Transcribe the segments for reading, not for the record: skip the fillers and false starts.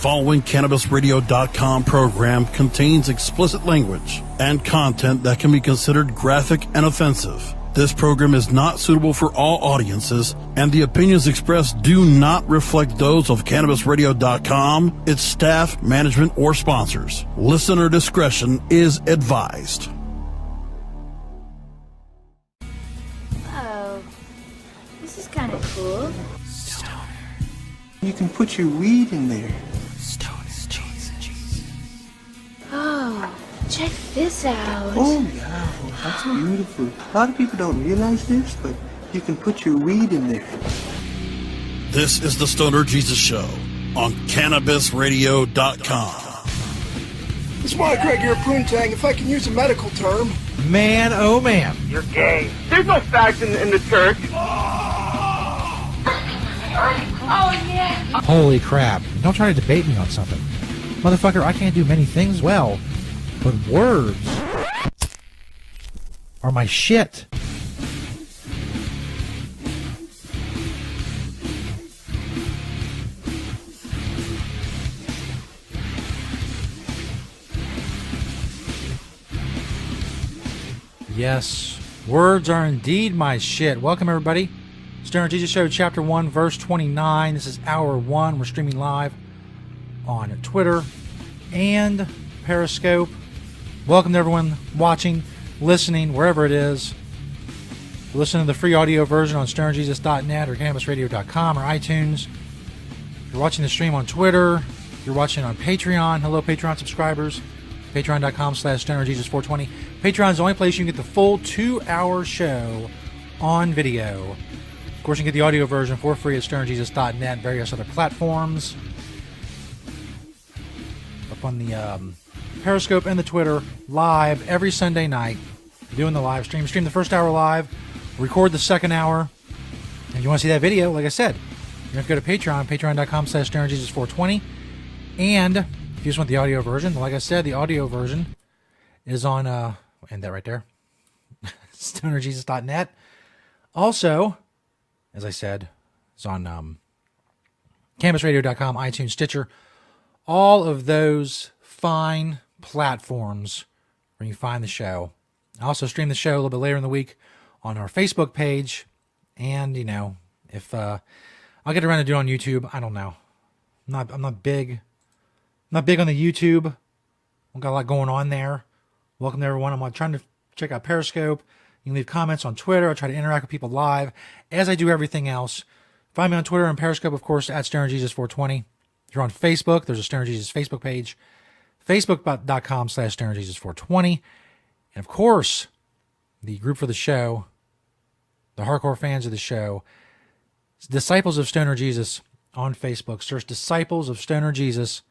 following CannabisRadio.com program contains explicit language and content that can be considered graphic and offensive. This program is not suitable for all audiences, and the opinions expressed do not reflect those of CannabisRadio.com, its staff, management, or sponsors. Listener discretion is advised. Oh, this is kind of cool. You can put your weed in there. Oh, check this out. Oh, yeah, that's beautiful. A lot of people don't realize this, but you can put your weed in there. This is the Stoner Jesus Show on CannabisRadio.com. It's my Greg your poontang, if I can use a medical term. Man, oh man. You're gay. There's no fags in the church. Oh, yeah. Holy crap. Don't try to debate me on something. Motherfucker, I can't do many things well, but words are my shit. Yes, words are indeed my shit. Welcome, everybody. Stoner Jesus Show, Chapter 1, Verse 29. This is Hour 1. We're streaming live on Twitter and Periscope. Welcome to everyone watching, listening, wherever it is. Listen to the free audio version on stonerjesus.net or cannabisradio.com or iTunes. If you're watching the stream on Twitter, if you're watching on Patreon, hello Patreon subscribers, patreon.com/stonerjesus420. Patreon is the only place you can get the full 2-hour show on video. Of course, you can get the audio version for free at stonerjesus.net and various other platforms. Up on the Periscope and the Twitter, live every Sunday night. Doing the live stream. Stream the first hour live, record the second hour. And if you want to see that video, like I said, you have to go to Patreon, patreon.com/stonerjesus420. And if you just want the audio version, like I said, the audio version is on, end that right there, stonerjesus.net. Also, as I said, it's on cannabisradio.com, iTunes, Stitcher, all of those fine platforms where you find the show. I also stream the show a little bit later in the week on our Facebook page. And, you know, if I'll get around to do it on YouTube, I don't know. I'm not big on the YouTube. I've got a lot going on there. Welcome to everyone. I'm trying to check out Periscope. You can leave comments on Twitter. I try to interact with people live, as I do everything else. Find me on Twitter and Periscope, of course, at StonerJesus420. If you're on Facebook, there's a Stoner Jesus Facebook page, facebook.com/StonerJesus420. And, of course, the group for the show, the hardcore fans of the show, Disciples of Stoner Jesus on Facebook. Search Disciples of Stoner Jesus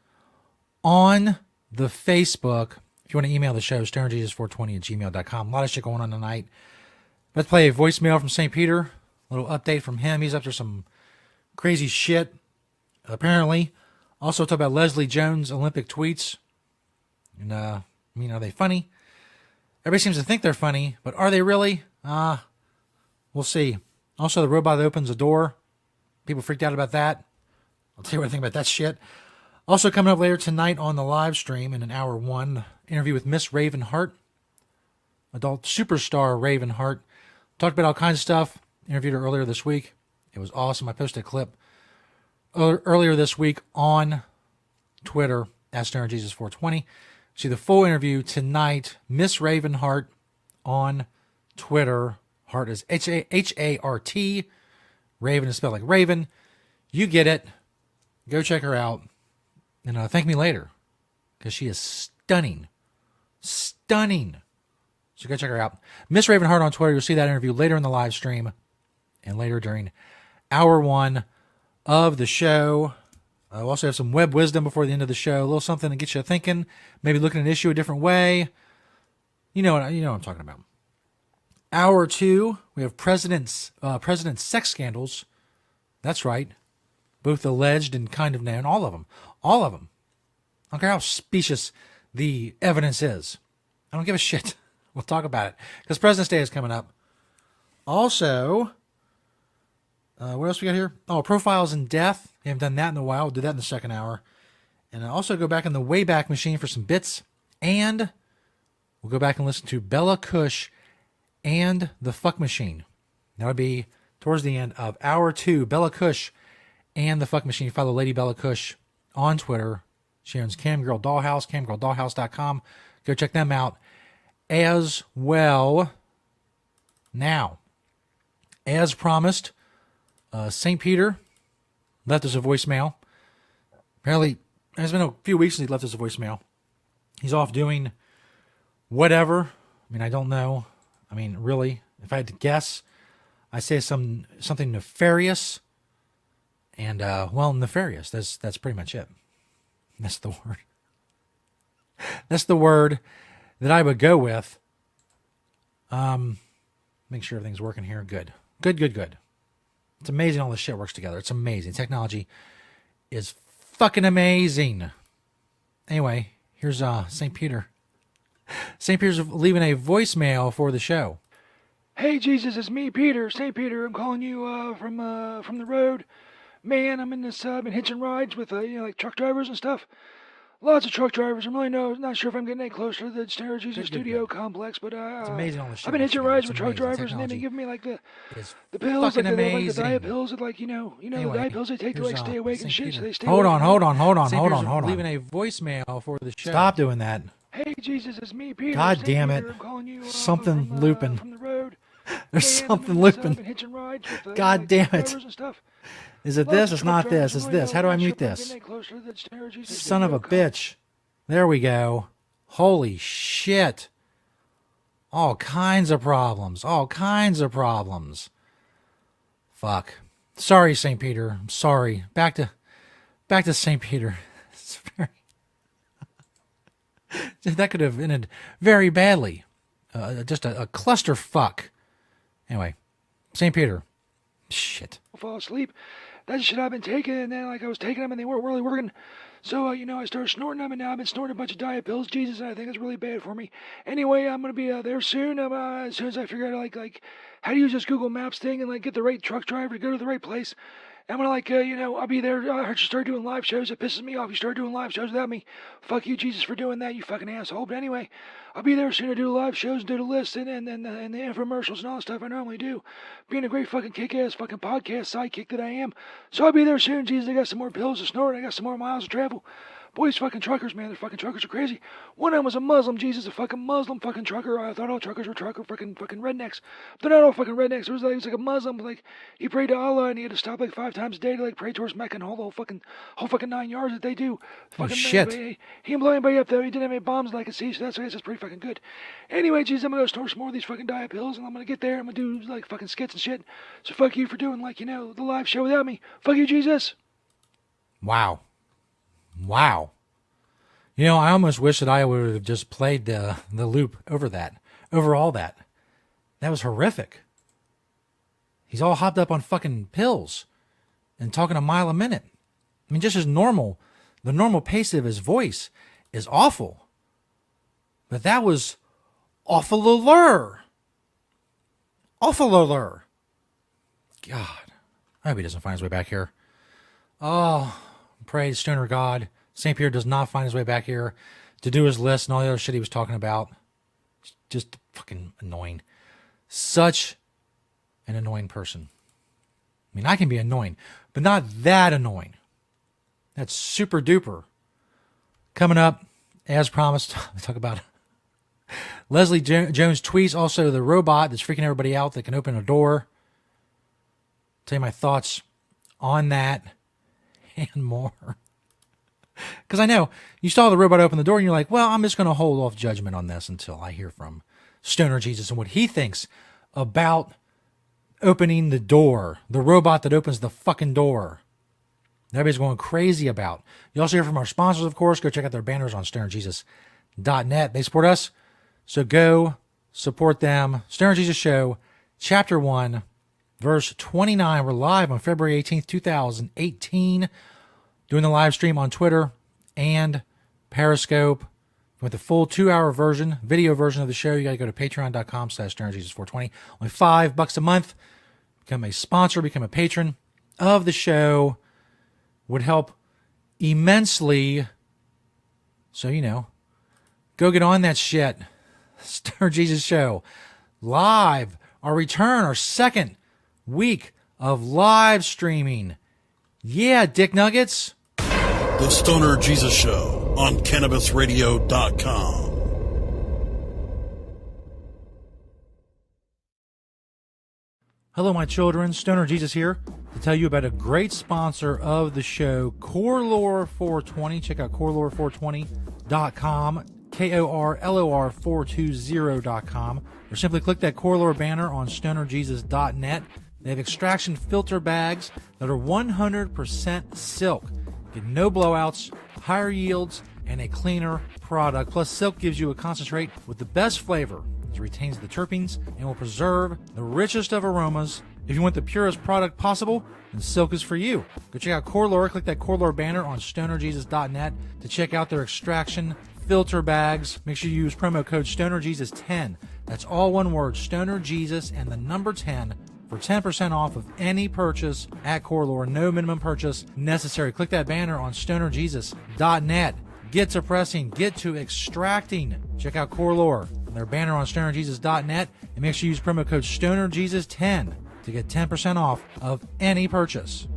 on the Facebook. If you want to email the show, stonerjesus420@gmail.com. A lot of shit going on tonight. Let's play a voicemail from St. Peter. A little update from him. He's up to some crazy shit, apparently. Also talk about Leslie Jones' Olympic tweets. And, are they funny? Everybody seems to think they're funny, but are they really? We'll see. Also, the robot that opens the door. People freaked out about that. I'll tell you what I think about that shit. Also coming up later tonight on the live stream in an hour 1, interview with Miss Ravenheart, adult superstar Ravenheart. Talked about all kinds of stuff. Interviewed her earlier this week. It was awesome. I posted a clip earlier this week on Twitter at StonerJesus420. See the full interview tonight. Miss Ravenheart on Twitter. Heart is H-A-R-T. Raven is spelled like Raven. You get it. Go check her out. And thank me later, because she is stunning. Stunning. So go check her out. Miss Ravenheart on Twitter. You'll see that interview later in the live stream and later during hour 1 of the show. We'll also have some web wisdom before the end of the show. A little something to get you thinking, maybe looking at an issue a different way. You know what I'm talking about. Hour 2, we have president's sex scandals. That's right. Both alleged and kind of known. All of them. All of them. I don't care how specious the evidence is. I don't give a shit. We'll talk about it. Because President's Day is coming up. Also, what else we got here? Oh, Profiles in Death. We haven't done that in a while. We'll do that in the second hour. And also go back in the Wayback Machine for some bits. And we'll go back and listen to Bella Cush and the Fuck Machine. That would be towards the end of hour 2. Bella Cush and the Fuck Machine. Follow Lady Bella Cush on Twitter. She owns Camgirl Dollhouse, camgirldollhouse.com. Go check them out as well. Now, as promised, St. Peter left us a voicemail. Apparently, it's been a few weeks since he left us a voicemail. He's off doing whatever. I mean, I don't know. I mean, really, if I had to guess, I say something nefarious. And, well, nefarious. That's pretty much it. That's the word. That's the word that I would go with. Make sure everything's working here. Good. It's amazing all this shit works together. It's amazing. Technology is fucking amazing. Anyway, here's St. Peter. St. Peter's leaving a voicemail for the show. Hey, Jesus, it's me, Peter. St. Peter. I'm calling you from the road. Man, I'm in this. I've been hitching rides with like truck drivers and stuff. Lots of truck drivers. I'm really not sure if I'm getting any closer to the Snare Jesus Studio complex, but it's amazing all this shit. I've been hitching rides with truck amazing. drivers, and then they give me like the like pills, like the diet pills, that like anyway, the diet pills they take to like stay awake and shit. So they stay hold awake. on. Hold on. Leaving a voicemail for the show. Stop doing that. Hey, Jesus, it's me, Peter. God St. damn Peter. it. I'm calling you, Something looping. from the road. There's Man, something I'm in this, looping. I've been hitching rides with, God like, damn truck it. drivers and stuff. Is it Lots this? of It's truck not drivers. this. It's I'm really this. How do I not sure mute if I'm this? getting any closer to the Snare Jesus Son of a Studio bitch. There we go. Holy shit. All kinds of problems. Fuck. Sorry, St. Peter. I'm sorry. Back to St. Peter. It's very... that could have ended very badly. Just a clusterfuck. Anyway, St. Peter. Shit. fall asleep. That's the shit I've been taking, and then like I was taking them and they weren't really working. So, I started snorting them, and now I've been snorting a bunch of diet pills, Jesus, and I think it's really bad for me. Anyway, I'm going to be there soon, as soon as I figure out, like, how to use this Google Maps thing and, like, get the right truck driver to go to the right place. I'm going to, I'll be there. I heard you started doing live shows. It pisses me off. You started doing live shows without me. Fuck you, Jesus, for doing that, you fucking asshole. But anyway, I'll be there soon to do the live shows and do the list and the infomercials and all the stuff I normally do. Being a great fucking kick-ass fucking podcast sidekick that I am. So I'll be there soon, Jesus. I got some more pills to snort. I got some more miles to travel. Boys, fucking truckers, man. The fucking truckers are crazy. One of them was a Muslim, Jesus, a fucking Muslim fucking trucker. I thought all truckers were fucking rednecks. They're not all fucking rednecks. It was like a Muslim. Like, he prayed to Allah and he had to stop like 5 times a day to like pray towards Mecca and all the whole fucking 9 yards that they do. Fucking shit. He didn't blow anybody up though. He didn't have any bombs that I could see, so that's pretty fucking good. Anyway, Jesus, I'm gonna go snort some more of these fucking diet pills and I'm gonna get there. I'm gonna do like fucking skits and shit. So fuck you for doing like, the live show without me. Fuck you, Jesus. Wow. I almost wish that I would have just played the loop over all that. That was horrific. He's all hopped up on fucking pills and talking a mile a minute. I mean, just as normal, the normal pace of his voice is awful. But that was awful-aller. Awful-aller. God. I hope he doesn't find his way back here. Oh, praise Stoner God. St. Pierre does not find his way back here to do his list and all the other shit he was talking about. Just fucking annoying. Such an annoying person. I mean, I can be annoying, but not that annoying. That's super duper. Coming up, as promised, we talk about Leslie Jones tweets, also the robot that's freaking everybody out that can open a door. Tell you my thoughts on that and more. Because I know you saw the robot open the door and you're like, well, I'm just going to hold off judgment on this until I hear from Stoner Jesus and what he thinks about opening the door, the robot that opens the fucking door. Everybody's going crazy about. You also hear from our sponsors, of course. Go check out their banners on stonerjesus.net. They support us, so go support them. Stoner Jesus Show, Chapter 1, Verse 29. We're live on February 18th, 2018. Doing the live stream on Twitter and Periscope. With the full 2-hour version, video version of the show, you got to go to patreon.com/stonerjesus420. Only $5 a month. Become a sponsor, become a patron of the show. Would help immensely So, go get on that shit. Stoner Jesus Show. Live. Our return, our second week of live streaming. Yeah, Dick Nuggets. The Stoner Jesus Show on CannabisRadio.com. Hello, my children. Stoner Jesus here to tell you about a great sponsor of the show, Corelore 420. Check out Corelore420.com, KORLOR420.com, or simply click that Corelore banner on stonerjesus.net. They have extraction filter bags that are 100% silk. Get no blowouts, higher yields, and a cleaner product. Plus, silk gives you a concentrate with the best flavor. It retains the terpenes and will preserve the richest of aromas. If you want the purest product possible, then silk is for you. Go check out Corelore. Click that Corelore banner on stonerjesus.net to check out their extraction filter bags. Make sure you use promo code StonerJesus10. That's all one word, StonerJesus and the number 10 for 10% off of any purchase at Corelore. No minimum purchase necessary. Click that banner on stonerjesus.net. Get to pressing. Get to extracting. Check out Corelore and their banner on stonerjesus.net. And make sure you use promo code StonerJesus10 to get 10% off of any purchase.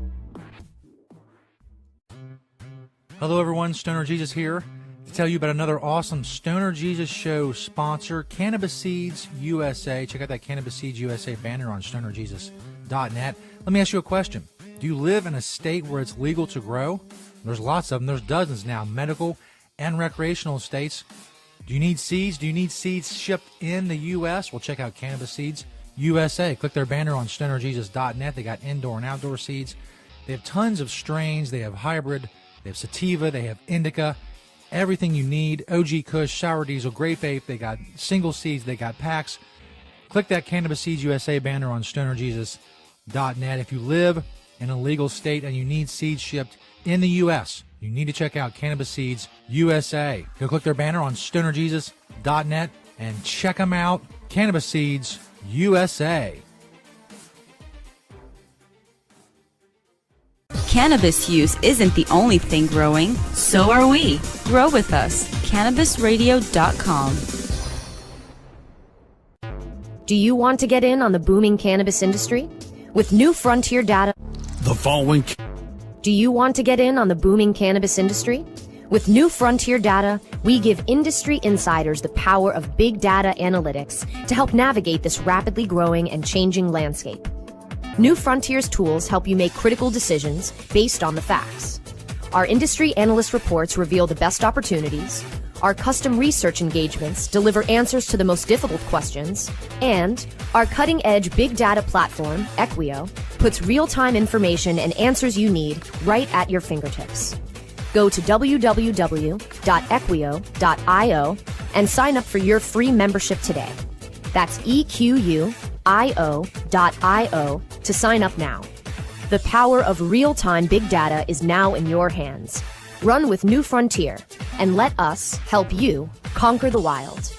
Hello, everyone. Stoner Jesus here to tell you about another awesome Stoner Jesus Show sponsor, Cannabis Seeds USA. Check out that Cannabis Seeds USA banner on stonerjesus.net. Let me ask you a question. Do you live in a state where it's legal to grow? There's lots of them. There's dozens now, medical and recreational states. Do you need seeds? Do you need seeds shipped in the U.S.? Well, check out Cannabis Seeds USA. Click their banner on stonerjesus.net. They got indoor and outdoor seeds. They have tons of strains. They have hybrid. They have sativa. They have indica. Everything you need. OG Kush, Sour Diesel, Grape Ape. They got single seeds. They got packs. Click that Cannabis Seeds USA banner on stonerjesus.net. If you live in a legal state and you need seeds shipped in the U.S., you need to check out Cannabis Seeds USA. Go click their banner on stonerjesus.net and check them out. Cannabis Seeds USA. Cannabis use isn't the only thing growing, so are we. Grow with us. CannabisRadio.com. Do you want to get in on the booming cannabis industry? With New Frontier Data. The following. Do you want to get in on the booming cannabis industry? With New Frontier Data, we give industry insiders the power of big data analytics to help navigate this rapidly growing and changing landscape. New Frontier's tools help you make critical decisions based on the facts. Our industry analyst reports reveal the best opportunities. Our custom research engagements deliver answers to the most difficult questions. And our cutting-edge big data platform, Equio, puts real-time information and answers you need right at your fingertips. Go to www.equio.io and sign up for your free membership today. That's EQUIO.io to sign up now. The power of real-time big data is now in your hands. Run with New Frontier and let us help you conquer the wild.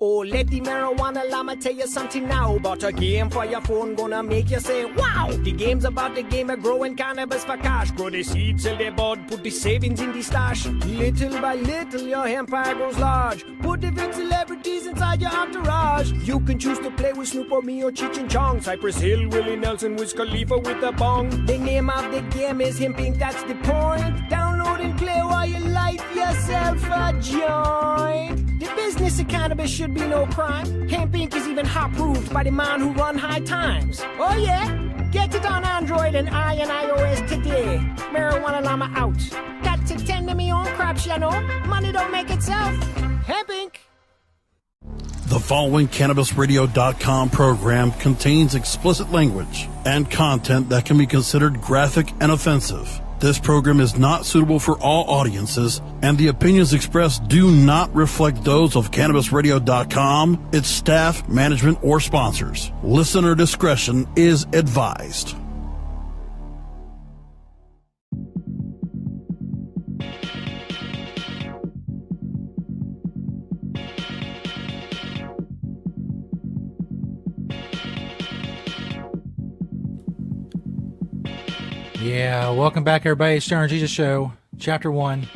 Oh, let the marijuana llama tell you something now about a game for your phone gonna make you say, wow! The game's about the game of growing cannabis for cash. Grow the seeds, sell the bud, put the savings in the stash. Little by little, your empire grows large. Put the big celebrities inside your entourage. You can choose to play with Snoop or me or Cheech and Chong. Cypress Hill, Willie Nelson, Wiz Khalifa with a bong. The name of the game is Hemp Inc., that's the point. Download and play while you light yourself a joint. The business of cannabis should be no crime. Hemp Inc. is even hot-proofed by the man who run High Times. Oh yeah? Get it on Android and iOS today. Marijuana Llama out. Got to tend to me own crops, you know. Money don't make itself. Hemp Inc. The following CannabisRadio.com program contains explicit language and content that can be considered graphic and offensive. This program is not suitable for all audiences, and the opinions expressed do not reflect those of CannabisRadio.com, its staff, management, or sponsors. Listener discretion is advised. Yeah, welcome back, everybody. Stoner Jesus Show, Chapter 1,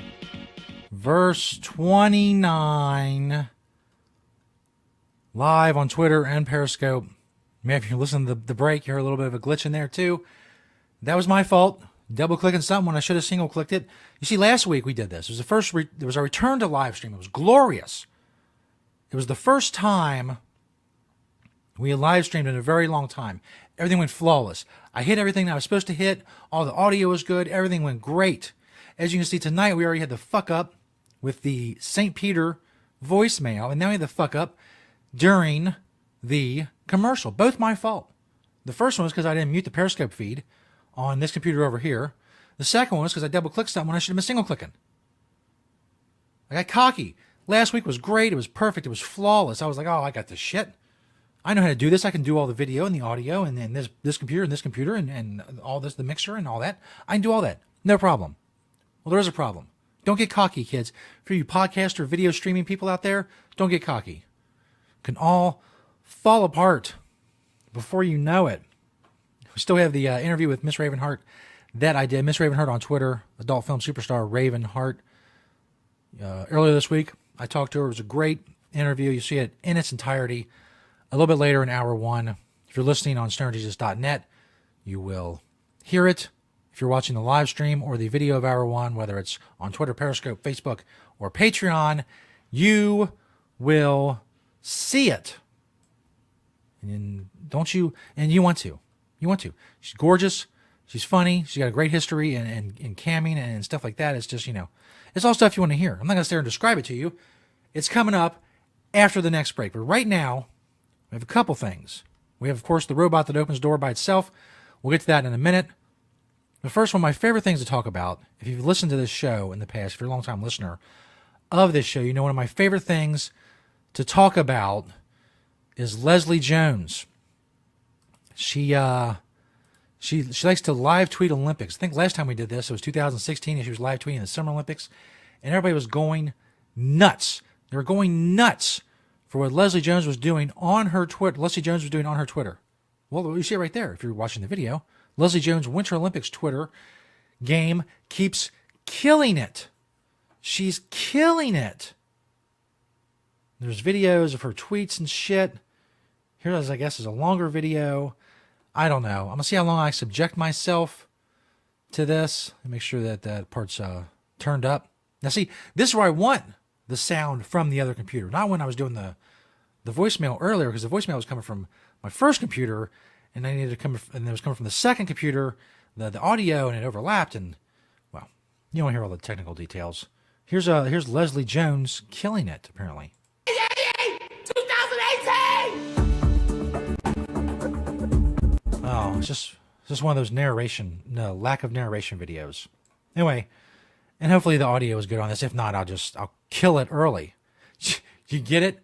Verse 29. Live on Twitter and Periscope. Maybe if you listen to the break, you heard a little bit of a glitch in there, too. That was my fault. Double-clicking something when I should have single-clicked it. You see, last week we did this. It was the first. There was a return to live stream. It was glorious. It was the first time we had live streamed in a very long time. Everything went flawless. I hit everything that I was supposed to hit. All the audio was good. Everything went great. As you can see tonight, we already had the fuck up with the St. Peter voicemail, and now we had the fuck up during the commercial. Both my fault. The first one was because I didn't mute the Periscope feed on this computer over here. The second one was because I double-clicked something when I should have been single-clicking. I got cocky. Last week was great. It was perfect. It was flawless. I was like, oh, I got this shit. I know how to do this. I can do all the video and the audio and then this computer and this computer and all this, the mixer and all that. I can do all that. No problem. Well, there is a problem. Don't get cocky, kids. For you podcast or video streaming people out there, don't get cocky. It can all fall apart before you know it. We still have the interview with Miss Ravenheart that I did. Miss Ravenheart on Twitter, adult film superstar Ravenheart. Earlier this week, I talked to her. It was a great interview. You see it in its entirety a little bit later in hour one. If you're listening on stonerjesus.net, you will hear it. If you're watching the live stream or the video of hour one, whether it's on Twitter, Periscope, Facebook, or Patreon, you will see it. And don't you? And you want to. You want to. She's gorgeous. She's funny. She's got a great history in camming and stuff like that. It's just, it's all stuff you want to hear. I'm not going to sit there and describe it to you. It's coming up after the next break. But right now, we have a couple things. We have, of course, the robot that opens the door by itself. We'll get to that in a minute. The first one of my favorite things to talk about, if you've listened to this show in the past, if you're a long-time listener of this show, you know one of my favorite things to talk about is Leslie Jones. She likes to live tweet Olympics. I think last time we did this, it was 2016, and she was live tweeting the Summer Olympics, and everybody was going nuts. They were going nuts for what Leslie Jones was doing on her Twitter. Well, you see it right there if you're watching the video. Leslie Jones Winter Olympics Twitter game keeps killing it. She's killing it. There's videos of her tweets and shit. Here, I guess, is a longer video. I don't know. I'm going to see how long I subject myself to this and make sure that that part's turned up. Now, see, this is where I want the sound from the other computer. Not when I was doing the voicemail earlier, because the voicemail was coming from my first computer, and I needed to come, and it was coming from the second computer, the audio, and it overlapped, and, well, you don't hear all the technical details. Here's Leslie Jones killing it, apparently. 2018! Oh, it's just one of those lack of narration videos. Anyway, and hopefully the audio is good on this. If not, I'll kill it early. You get it?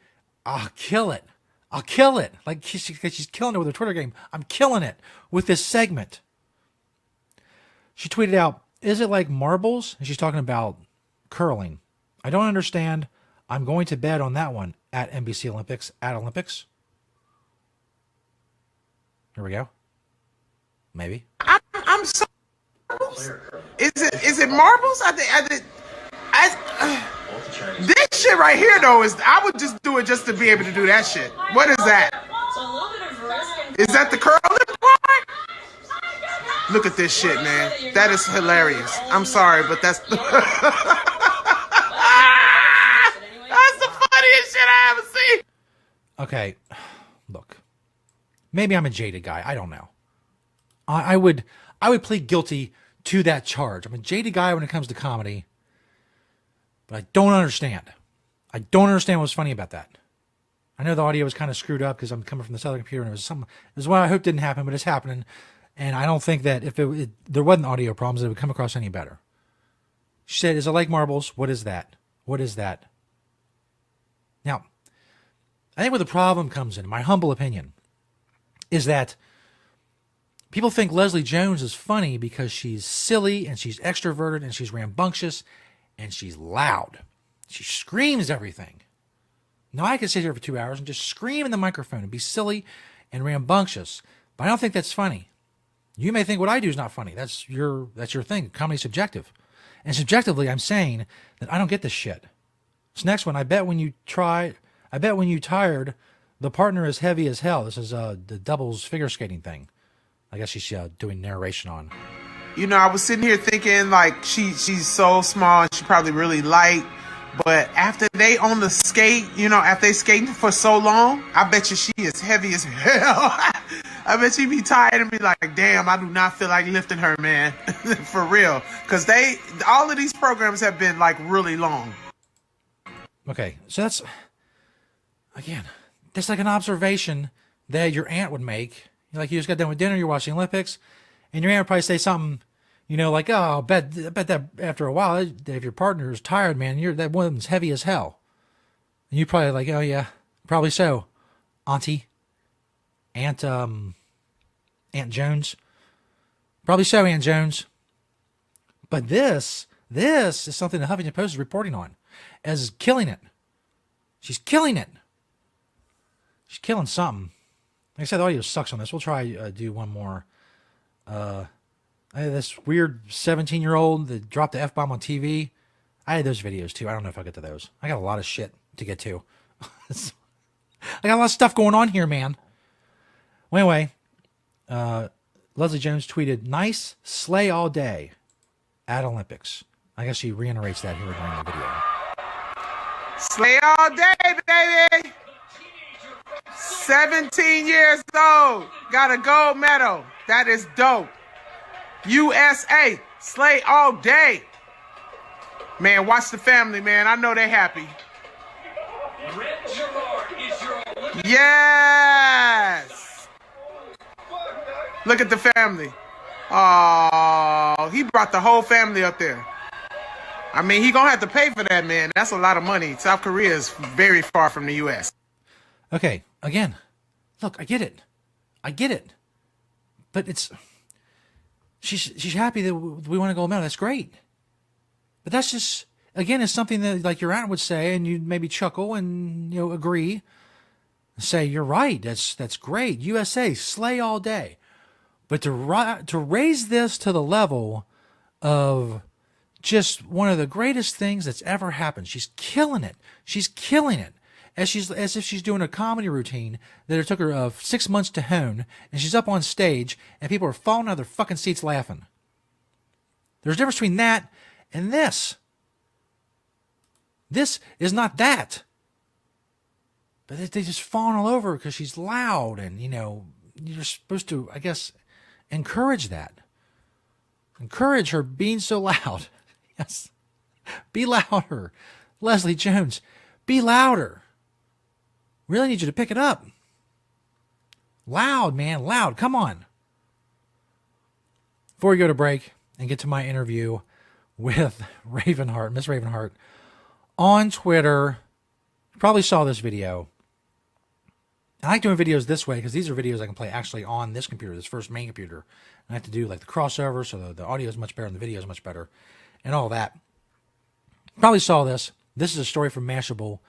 I'll kill it. I'll kill it. Like she's killing it with her Twitter game. I'm killing it with this segment. She tweeted out, "Is it like marbles?" And she's talking about curling. I don't understand. I'm going to bet on that one at NBC Olympics, at Olympics. Here we go. Maybe. I'm so. Is it marbles? This shit right here though I would just do it just to be able to do that shit. What is that? Is that the curling part? Look at this shit, man. That is hilarious. I'm sorry, but that's that's the funniest shit I ever seen. Okay, look. Maybe I'm a jaded guy. I don't know. I would plead guilty to that charge. I'm a jaded guy when it comes to comedy, but I don't understand. I don't understand what's funny about that. I know the audio was kind of screwed up because I'm coming from this other computer, and it was what I hope didn't happen, but it's happening. And I don't think that if there wasn't audio problems, it would come across any better. She said, "Is it like marbles? What is that? What is that?" Now, I think where the problem comes in my humble opinion, is that people think Leslie Jones is funny because she's silly and she's extroverted and she's rambunctious and she's loud. She screams everything. Now, I could sit here for 2 hours and just scream in the microphone and be silly and rambunctious, but I don't think that's funny. You may think what I do is not funny. That's your thing. Comedy's subjective. And subjectively, I'm saying that I don't get this shit. This next one, I bet when you tired, the partner is heavy as hell. This is the doubles figure skating thing. I guess she's doing narration on. You know, I was sitting here thinking, like, she's so small and she probably really light. But after they on the skate, you know, after they skating for so long, I bet you she is heavy as hell. I bet she be tired and be like, damn, I do not feel like lifting her, man. For real. Because all of these programs have been, like, really long. Okay, so that's like an observation that your aunt would make. Like, you just got done with dinner, you're watching Olympics, and your aunt would probably say something, you know, like, oh, I bet that after a while, if your partner is tired, man, that woman's heavy as hell. And you probably like, oh yeah, probably so, Auntie, Aunt Jones. Probably so, Aunt Jones. But this is something the Huffington Post is reporting on as killing it. She's killing it. She's killing something. Like I said, the audio sucks on this. We'll try do one more. I had this weird 17-year-old that dropped the F-bomb on TV. I had those videos too. I don't know if I'll get to those. I got a lot of shit to get to. I got a lot of stuff going on here, man. Well, anyway, Leslie Jones tweeted, nice slay all day at Olympics. I guess she reiterates that here during the video. Slay all day, baby. 17 years old. Got a gold medal. That is dope. USA. Slay all day. Man, watch the family, man. I know they happy. Yes. Look at the family. Oh, he brought the whole family up there. I mean, he gonna have to pay for that, man. That's a lot of money. South Korea is very far from the U.S. Okay, again, look, I get it. But she's happy that we want to go medal. That's great. But that's just, again, it's something that like your aunt would say, and you'd maybe chuckle and, you know, agree. Say, you're right. That's great. USA, slay all day. But to raise this to the level of just one of the greatest things that's ever happened. She's killing it. She's killing it. As if she's doing a comedy routine that it took her 6 months to hone, and she's up on stage, and people are falling out of their fucking seats laughing. There's a difference between that and this. This is not that. But they just falling all over because she's loud, and, you know, you're supposed to, I guess, encourage that. Encourage her being so loud. Yes. Be louder. Leslie Jones, be louder. Really need you to pick it up. Loud, man, loud. Come on. Before we go to break and get to my interview with Ravenheart, Miss Ravenheart, on Twitter, you probably saw this video. I like doing videos this way because these are videos I can play actually on this computer, this first main computer. And I have to do like the crossover, so the audio is much better and the video is much better, and all that. Probably saw this. This is a story from Mashable.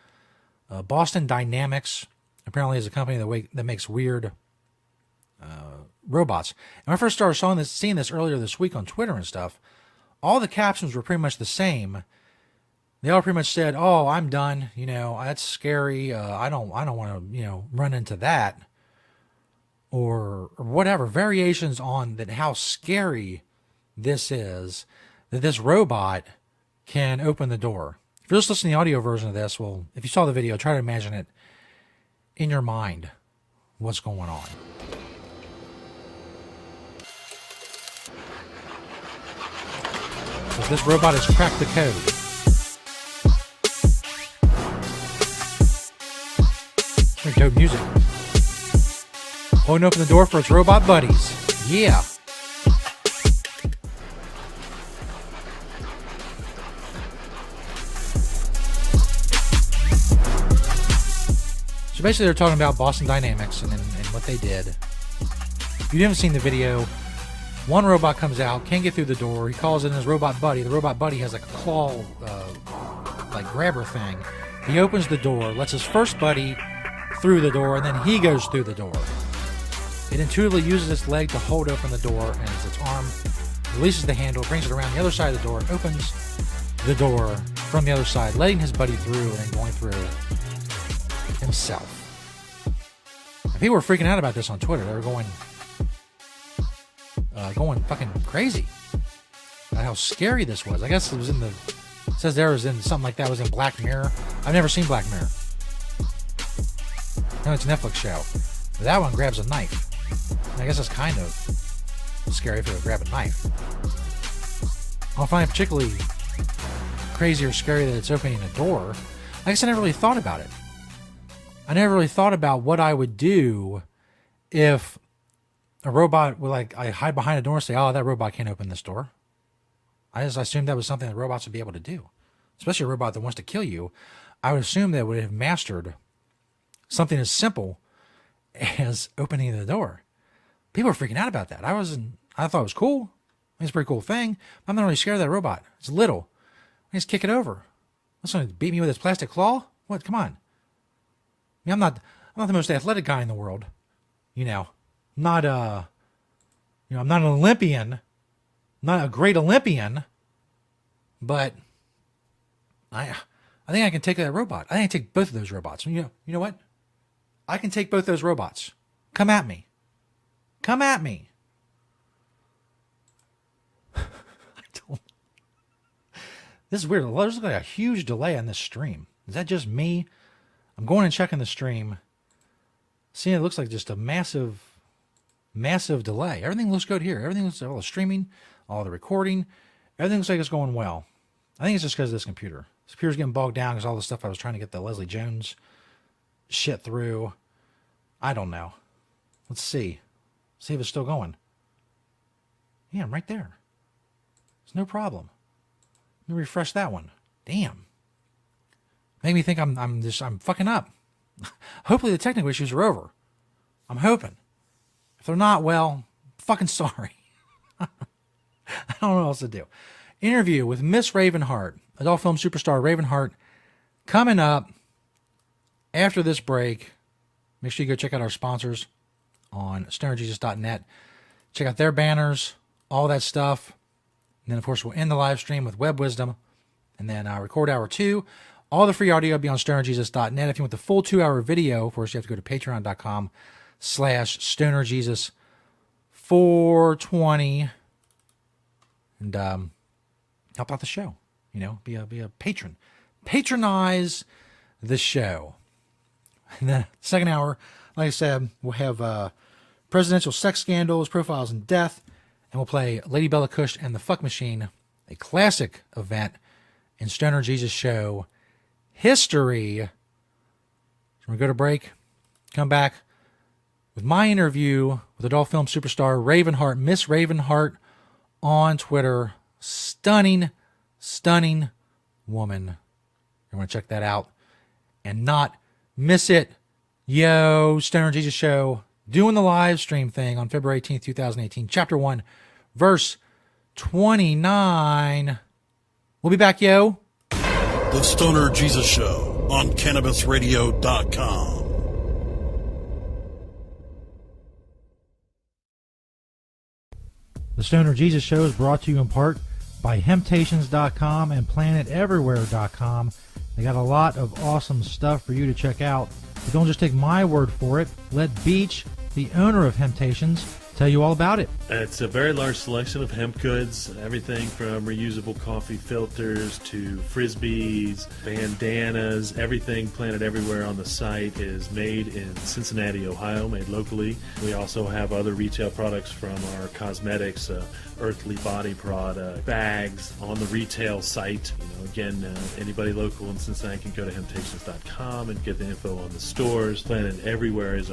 Boston Dynamics apparently is a company that makes weird robots. And when I first started seeing this earlier this week on Twitter and stuff, all the captions were pretty much the same. They all pretty much said, "Oh, I'm done. You know, that's scary. I don't want to, you know, run into that." Or whatever, variations on that, how scary this is, that this robot can open the door. If you're just listening to the audio version of this, well, if you saw the video, try to imagine it in your mind, what's going on. So this robot has cracked the code. It's dope music. Won't open the door for its robot buddies. Yeah. So basically they're talking about Boston Dynamics and what they did. If you haven't seen the video, one robot comes out, can't get through the door. He calls in his robot buddy. The robot buddy has like a claw, like grabber thing. He opens the door, lets his first buddy through the door, and then he goes through the door. It intuitively uses its leg to hold open the door, and as its arm releases the handle, brings it around the other side of the door, and opens the door from the other side, letting his buddy through and then going through himself. And people were freaking out about this on Twitter. They were going fucking crazy about how scary this was. I guess it was in the... It says there was in something like that was in Black Mirror. I've never seen Black Mirror. No, it's a Netflix show. But that one grabs a knife. And I guess that's kind of scary if it would grab a knife. I don't find it particularly crazy or scary that it's opening a door. I guess I never really thought about it. I never really thought about what I would do if a robot would, like, I hide behind a door and say, oh, that robot can't open this door. I just assumed that was something that robots would be able to do. Especially a robot that wants to kill you. I would assume that would have mastered something as simple as opening the door. People were freaking out about that. I thought it was cool. It's a pretty cool thing. I'm not really scared of that robot. It's little. I just kick it over. It's going to beat me with its plastic claw? What? Come on. I mean, I'm not the most athletic guy in the world. You know. I'm not an Olympian. Not a great Olympian. But I think I can take that robot. I think I can take both of those robots. You know what? I can take both those robots. Come at me. Come at me. This is weird. There's like a huge delay on this stream. Is that just me? I'm going and checking the stream. Seeing it looks like just a massive delay. Everything looks good here. Everything looks, all the streaming, all the recording, everything looks like it's going well. I think it's just because of this computer. This computer's getting bogged down because all the stuff I was trying to get the Leslie Jones shit through. I don't know. Let's see. See if it's still going. Yeah, I'm right there. It's no problem. Let me refresh that one. Damn. Made me think I'm fucking up. Hopefully the technical issues are over. I'm hoping. If they're not, well, fucking sorry. I don't know what else to do. Interview with Miss Ravenheart, adult film superstar Ravenheart, coming up after this break. Make sure you go check out our sponsors on stonerjesus.net. Check out their banners, all that stuff. And then, of course, we'll end the live stream with Web Wisdom. And then record hour 2. All the free audio will be on stonerjesus.net. If you want the full 2-hour video, of course, you have to go to patreon.com/stonerjesus420 and help out the show. You know, be a patron. Patronize the show. And then second hour, like I said, we'll have presidential sex scandals, profiles, and death. And we'll play Lady Bella Cush and the Fuck Machine, a classic event in Stoner Jesus Show history. So we're going to go to break, come back with my interview with adult film superstar Ravenheart, Miss Ravenheart on Twitter. Stunning, stunning woman. You want to check that out and not miss it. Yo, Stoner Jesus Show, doing the live stream thing on February 18th, 2018, chapter 1, verse 29. We'll be back, yo. The Stoner Jesus Show on CannabisRadio.com. The Stoner Jesus Show is brought to you in part by Hemptations.com and PlanetEverywhere.com. They got a lot of awesome stuff for you to check out. But don't just take my word for it. Let Beach, the owner of Hemptations, tell you all about it. It's a very large selection of hemp goods, everything from reusable coffee filters to frisbees, bandanas, everything Planet Everywhere on the site is made in Cincinnati, Ohio, made locally. We also have other retail products from our cosmetics, Earthly Body product, bags on the retail site. Again, anybody local in Cincinnati can go to Hemptations.com and get the info on the stores. Planet Everywhere is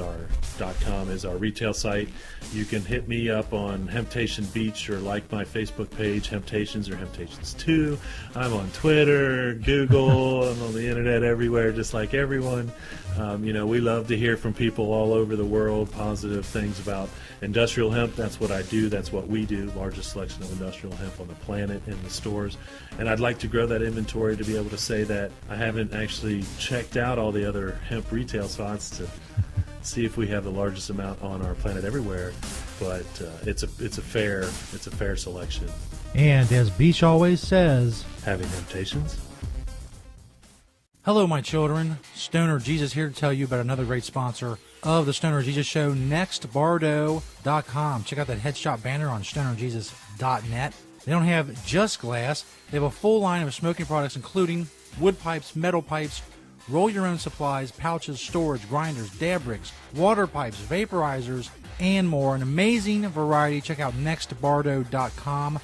.com is our retail site. You can hit me up on Hemptation Beach or like my Facebook page, Hemptations or Hemptations2. I'm on Twitter, Google, I'm on the internet everywhere, just like everyone. We love to hear from people all over the world, positive things about industrial hemp. That's what I do. That's what we do. Largest selection of industrial hemp on the planet in the stores. And I'd like to grow that inventory to be able to say that I haven't actually checked out all the other hemp retail spots to see if we have the largest amount on our planet everywhere, but it's a fair selection. And as Beach always says, Having temptations. hello, my children. Stoner Jesus here to tell you about another great sponsor of the Stoner Jesus Show, NextBardo.com. Check out that headshot banner on StonerJesus.net. They don't have just glass. They have a full line of smoking products, including wood pipes, metal pipes, roll your own supplies, pouches, storage, grinders, dab rigs, water pipes, vaporizers, and more. An amazing variety. Check out NextBardo.com.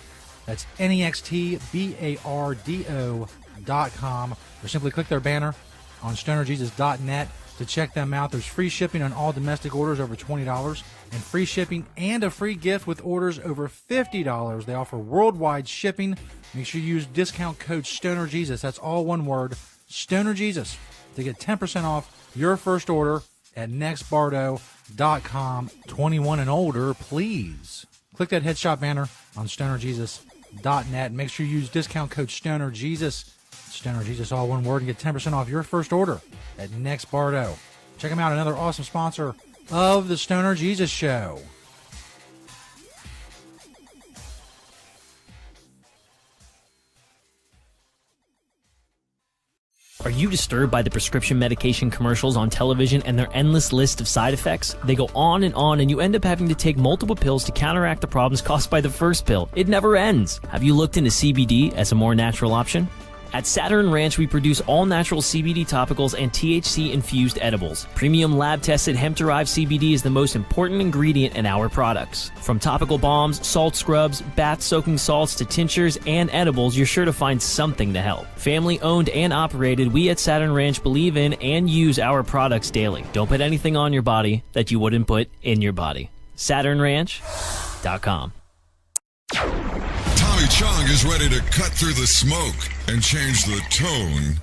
That's NextBardo.com. Or simply click their banner on StonerJesus.net to check them out. There's free shipping on all domestic orders over $20 and free shipping and a free gift with orders over $50. They offer worldwide shipping. Make sure you use discount code StonerJesus. That's all one word, StonerJesus, to get 10% off your first order at NextBardo.com. 21 and older, please. Click that headshot banner on StonerJesus.net. Make sure you use discount code StonerJesus. StonerJesus, all one word, and get 10% off your first order at Next Bardo. Check them out, another awesome sponsor of the Stoner Jesus Show. Are you disturbed by the prescription medication commercials on television and their endless list of side effects? They go on, and you end up having to take multiple pills to counteract the problems caused by the first pill. It never ends. Have you looked into CBD as a more natural option? At Saturn Ranch, we produce all-natural CBD topicals and THC-infused edibles. Premium lab-tested hemp-derived CBD is the most important ingredient in our products. From topical balms, salt scrubs, bath-soaking salts to tinctures and edibles, you're sure to find something to help. Family-owned and operated, we at Saturn Ranch believe in and use our products daily. Don't put anything on your body that you wouldn't put in your body. SaturnRanch.com. Tommy Chong is ready to cut through the smoke and change the tone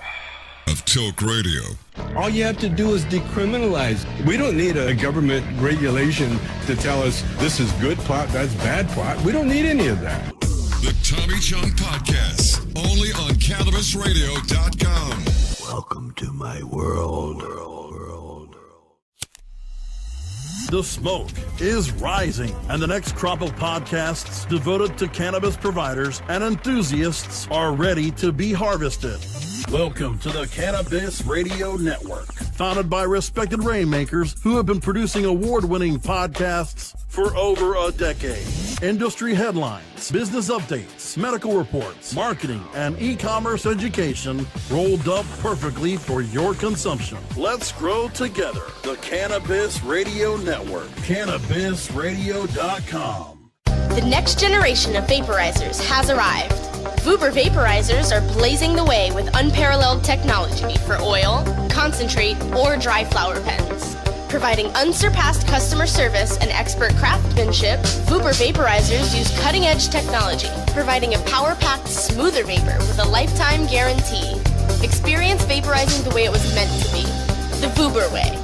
of Tilk Radio. All you have to do is decriminalize. We don't need a government regulation to tell us this is good pot, that's bad pot. We don't need any of that. The Tommy Chong Podcast, only on CannabisRadio.com. Welcome to my world. The smoke is rising, and the next crop of podcasts devoted to cannabis providers and enthusiasts are ready to be harvested. Welcome to the Cannabis Radio Network, founded by respected rainmakers who have been producing award-winning podcasts for over a decade. Industry headlines, business updates, medical reports, marketing, and e-commerce education rolled up perfectly for your consumption. Let's grow together. The Cannabis Radio Network. CannabisRadio.com. The next generation of vaporizers has arrived. Vuber vaporizers are blazing the way with unparalleled technology for oil, concentrate, or dry flower pens. Providing unsurpassed customer service and expert craftsmanship, Vuber vaporizers use cutting-edge technology, providing a power-packed, smoother vapor with a lifetime guarantee. Experience vaporizing the way it was meant to be. The Vuber way.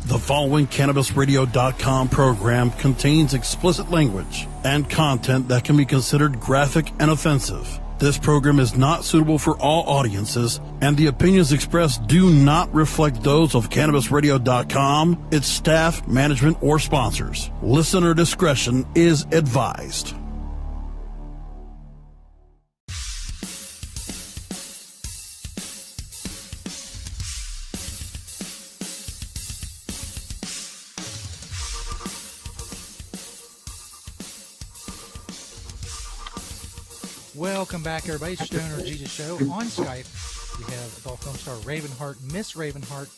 The following CannabisRadio.com program contains explicit language and content that can be considered graphic and offensive. This program is not suitable for all audiences, and the opinions expressed do not reflect those of CannabisRadio.com, its staff, management, or sponsors. Listener discretion is advised. Welcome back, everybody. Stoner Jesus Show on Skype. We have adult film star Ravenheart, Miss Ravenheart,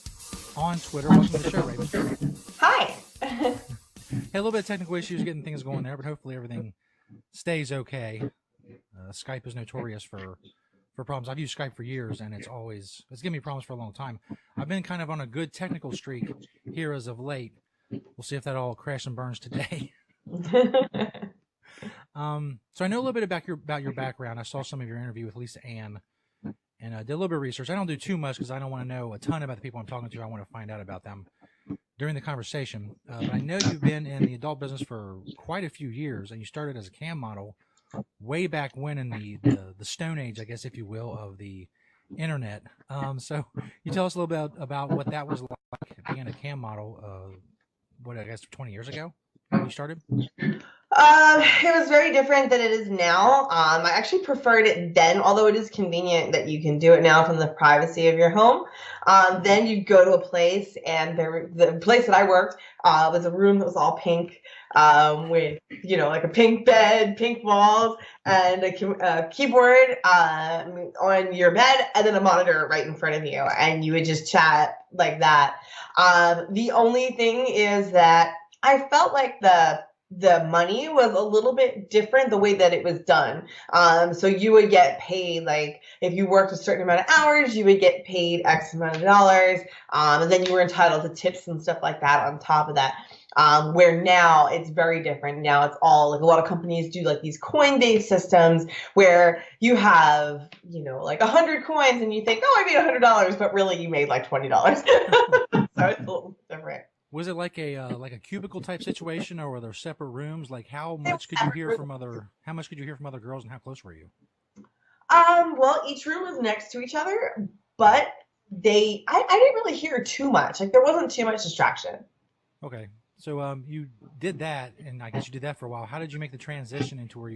on Twitter. Welcome to the show, Raven. Hi. Hey, a little bit of technical issues getting things going there, but hopefully everything stays okay. Skype is notorious for problems. I've used Skype for years, and it's given me problems for a long time. I've been kind of on a good technical streak here as of late. We'll see if that all crashes and burns today. So I know a little bit about your background. I saw some of your interview with Lisa Ann, and I did a little bit of research. I don't do too much because I don't want to know a ton about the people I'm talking to. I want to find out about them during the conversation. But I know you've been in the adult business for quite a few years, and you started as a cam model way back when in the Stone Age, I guess, if you will, of the internet. So you tell us a little bit about what that was like being a cam model. I guess 20 years ago when you started. It was very different than it is now. I actually preferred it then, although it is convenient that you can do it now from the privacy of your home. Then you go to a place, and the place that I worked was a room that was all pink, with like a pink bed, pink walls, and a keyboard on your bed, and then a monitor right in front of you, and you would just chat like that. The only thing is that I felt like the money was a little bit different the way that it was done. So you would get paid, like if you worked a certain amount of hours, you would get paid X amount of dollars. And then you were entitled to tips and stuff like that on top of that. Where now it's very different. Now it's all like a lot of companies do like these coin-based systems where you have, like 100 coins and you think, oh, I made $100, but really you made like $20. So it's a little different. Was it like a cubicle type situation, or were there separate rooms? Like how much could you hear from other girls, and how close were you? Well, each room was next to each other, but I didn't really hear too much. Like there wasn't too much distraction. Okay. So you did that, and I guess you did that for a while. How did you make the transition into what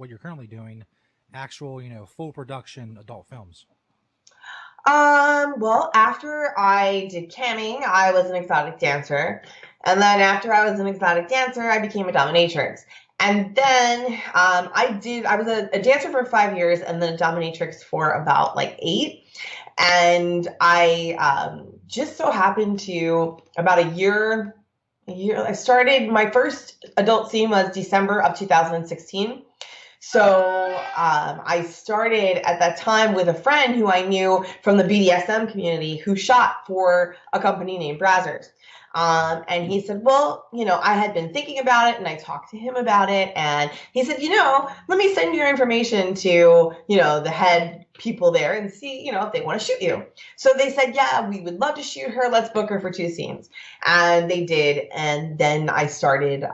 you're currently doing, actual, full production adult films? Well, after I did camming, I was an exotic dancer. And then after I was an exotic dancer, I became a dominatrix. And then I was a dancer for 5 years and then a dominatrix for about like 8. And I just so happened to, about a year, I started, my first adult scene was December of 2016. So I started at that time with a friend who I knew from the BDSM community who shot for a company named Brazzers. And he said, well, I had been thinking about it, and I talked to him about it. And he said, let me send your information to, the head people there and see, if they want to shoot you. So they said, yeah, we would love to shoot her. Let's book her for 2 scenes. And they did. And then I started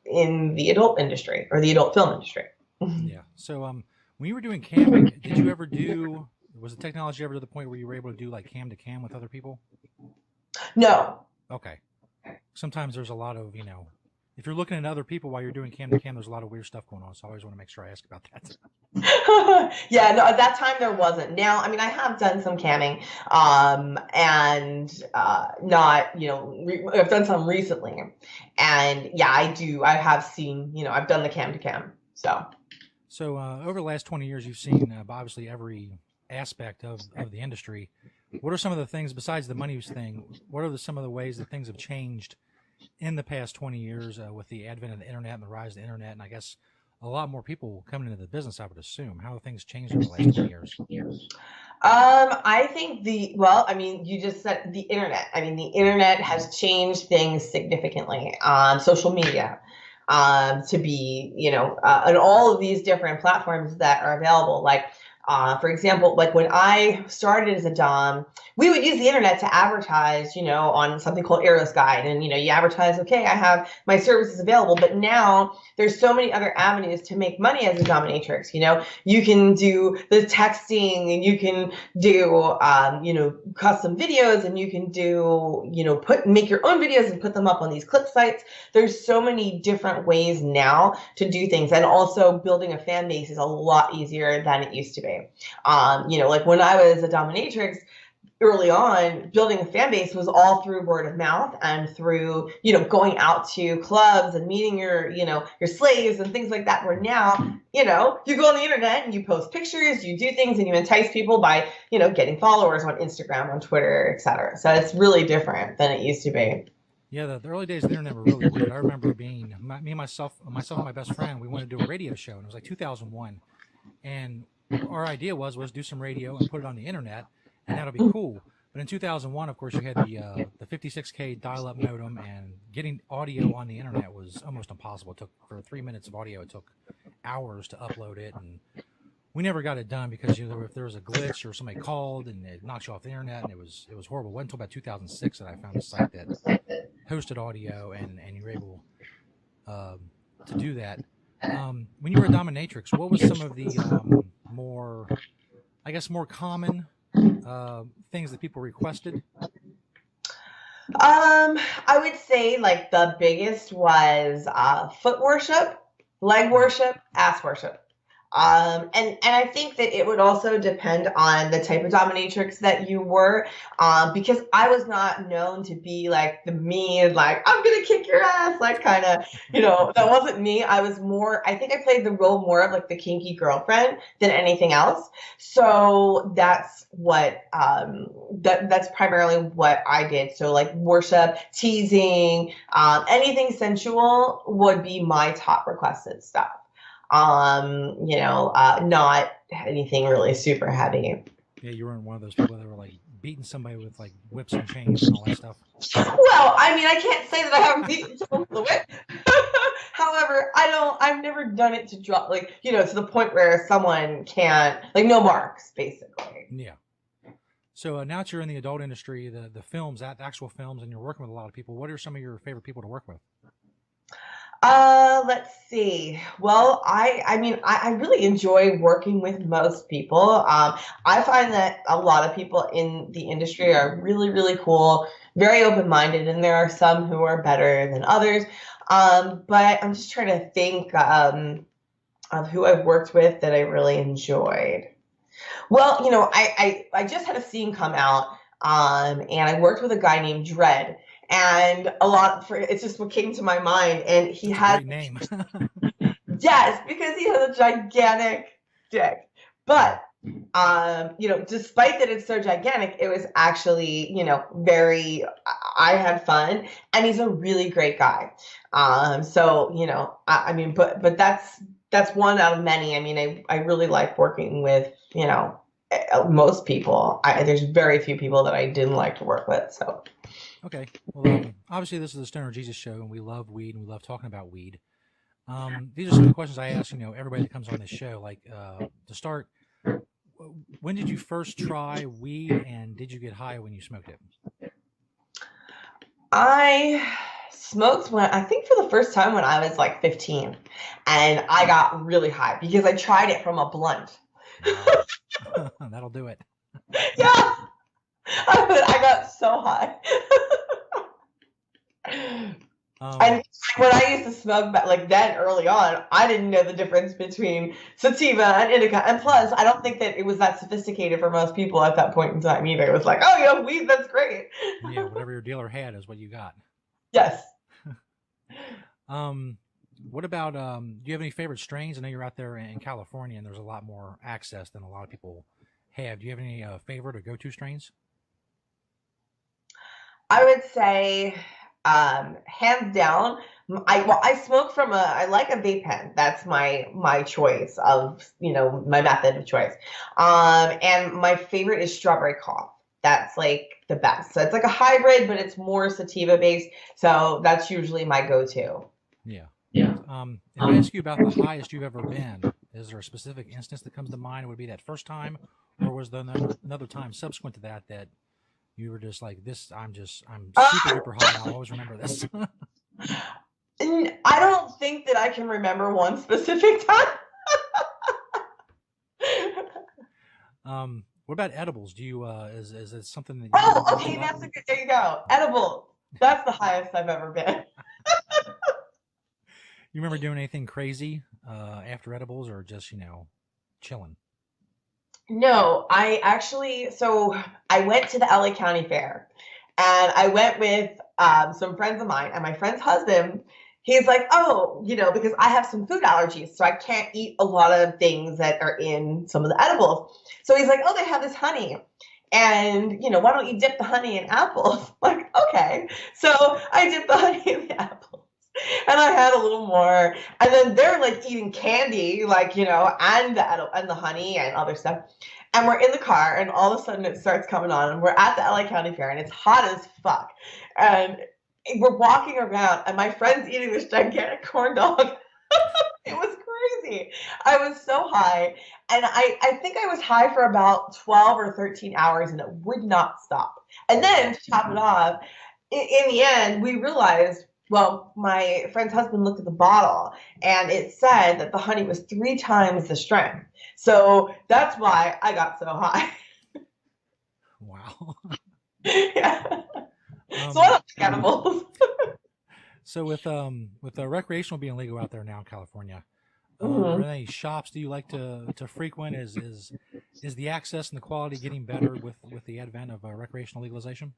in the adult industry, or the adult film industry. Yeah. So when you were doing camming, was the technology ever to the point where you were able to do like cam to cam with other people? No. Okay. Sometimes there's a lot of, if you're looking at other people while you're doing cam to cam, there's a lot of weird stuff going on. So I always want to make sure I ask about that. Yeah, no, at that time there wasn't. Now, I mean, I have done some camming, and not, I've done some recently. And yeah, I have seen, I've done the cam to cam. So over the last 20 years, you've seen obviously every aspect of the industry. What are some of the things, besides the money thing, what are some of the ways that things have changed in the past 20 years with the advent of the internet and the rise of the internet? And I guess a lot more people coming into the business, I would assume. How have things changed over the last 20 years? I think you just said the internet. I mean, the internet has changed things significantly. Social media. To be, on all of these different platforms that are available. Like, for example, like when I started as a dom, we would use the internet to advertise, on something called Eros Guide. And, you advertise, okay, I have my services available. But now there's so many other avenues to make money as a dominatrix. You can do the texting, and you can do, custom videos, and you can do, make your own videos and put them up on these clip sites. There's so many different ways now to do things. And also building a fan base is a lot easier than it used to be. Like when I was a dominatrix, early on, building a fan base was all through word of mouth and through, going out to clubs and meeting your slaves and things like that. Where now, you go on the internet and you post pictures, you do things, and you entice people by, getting followers on Instagram, on Twitter, etc. So it's really different than it used to be. Yeah, the early days of the internet were really weird. I remember myself and my best friend, we wanted to do a radio show, and it was like 2001. And our idea was do some radio and put it on the internet, and that'll be cool. But in 2001, of course, you had the 56K dial-up modem, and getting audio on the internet was almost impossible. It took, for 3 minutes of audio, it took hours to upload it, and we never got it done because if there was a glitch or somebody called and it knocked you off the internet, and it was horrible. It wasn't until about 2006 that I found a site that hosted audio, and you were able to do that. When you were a dominatrix, what was some of the more common things that people requested? I would say like the biggest was foot worship, leg worship, ass worship. And I think that it would also depend on the type of dominatrix that you were, because I was not known to be like the mean, like, I'm going to kick your ass, like kind of, that wasn't me. I was more, I think I played the role more of like the kinky girlfriend than anything else. So that's what, that's primarily what I did. So like worship, teasing, anything sensual would be my top requested stuff. Not anything really super heavy. Yeah, you weren't one of those people that were like beating somebody with like whips and chains and all that stuff. Well, I mean, I can't say that I haven't beaten someone with a whip. However, I've never done it to drop, like, to the point where someone can't, like, no marks, basically. Yeah. So now that you're in the adult industry, the films, the actual films, and you're working with a lot of people, what are some of your favorite people to work with? Let's see. Well, I really enjoy working with most people. I find that a lot of people in the industry are really, really cool, very open-minded, and there are some who are better than others. But I'm just trying to think of who I've worked with that I really enjoyed. Well, I just had a scene come out, and I worked with a guy named Dredd. And it's just what came to my mind. And he had a great name. Yes, because he has a gigantic dick. But, despite that it's so gigantic, it was actually, I had fun, and he's a really great guy. But that's one out of many. I mean, I really like working with, most people. There's very few people that I didn't like to work with, so. Okay. Well, obviously this is the Stoner Jesus Show, and we love weed, and we love talking about weed. These are some of the questions I ask, everybody that comes on this show. Like, to start, when did you first try weed, and did you get high when you smoked it? I smoked I think for the first time when I was like 15, and I got really high because I tried it from a blunt. That'll do it. Yeah. I got so high. And when I used to smoke back, like then early on, I didn't know the difference between sativa and indica. And plus, I don't think that it was that sophisticated for most people at that point in time either. It was like, oh, you have weed, that's great. Yeah, whatever your dealer had is what you got. Yes. What about, do you have any favorite strains? I know you're out there in California, and there's a lot more access than a lot of people have. Do you have any favorite or go-to strains? I would say, hands down, I smoke from I like a vape pen. That's my choice of, my method of choice. And my favorite is strawberry cough. That's like the best. So it's like a hybrid, but it's more sativa based. So that's usually my go-to. Yeah. Yeah. If I ask you about the highest you've ever been, is there a specific instance that comes to mind? Would it be that first time, or was there another time subsequent to that you were just like, this, I'm super duper high. I'll always remember this. I don't think that I can remember one specific time. What about edibles? Do you, is it something that you... Oh, okay, that's a good, there you go. Edibles. That's the highest I've ever been. You remember doing anything crazy after edibles, or just, chilling? No, I went to the LA County Fair, and I went with some friends of mine, and my friend's husband, he's like, oh, because I have some food allergies, so I can't eat a lot of things that are in some of the edibles. So he's like, oh, they have this honey. And, why don't you dip the honey in apples? Like, okay. So I dipped the honey in the apples. And I had a little more, and then they're like eating candy, like, and the honey and other stuff. And we're in the car, and all of a sudden it starts coming on, and we're at the LA County Fair, and it's hot as fuck. And we're walking around, and my friend's eating this gigantic corn dog. It was crazy. I was so high, and I think I was high for about 12 or 13 hours, and it would not stop. And then to top it off, in the end, we realized, well, my friend's husband looked at the bottle, and it said that the honey was 3 times the strength. So that's why I got so high. Wow. Yeah. So I don't like edibles. So with the recreational being legal out there now in California, Mhm. are there any shops do you like to frequent? Is the access and the quality getting better with the advent of recreational legalization?